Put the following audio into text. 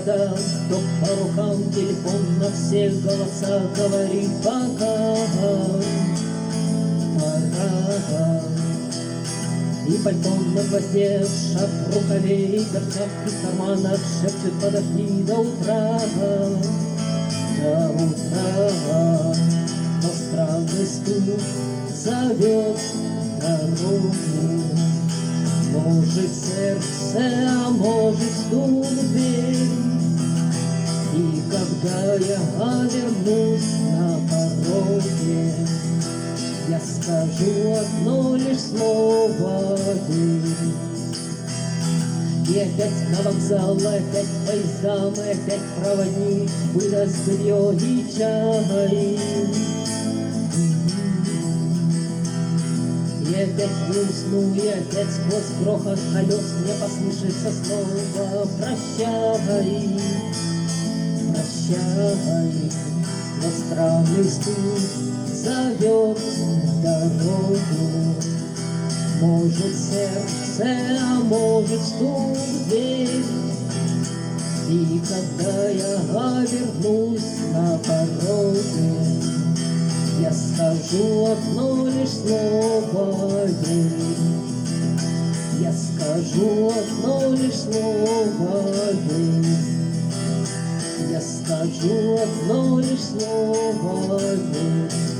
города, то по рукам телефон на все голоса говорит пока, пора. И пальто на гвозде, шаг в рукаве, и перчатки в карманах шепчет: подожди до утра, до утра. Но странный стук зовет дорогу. Может сердце, а может стук в дверь. И когда я вернусь на пороге, я скажу одно лишь слово «дверь». И опять на вокзал, опять поездам, и опять проводник выдаст белье и чай. И опять не усну, и опять сквозь грохот колес мне послышится слово «прощай, прощай». Но странный стук зовет дорогу. Может сердце, а может стук в дверь. И когда я вернусь на пороге, я скажу одно лишь слово «дверь». Я скажу одно лишь слово «дверь». Я скажу одно лишь слово «дверь».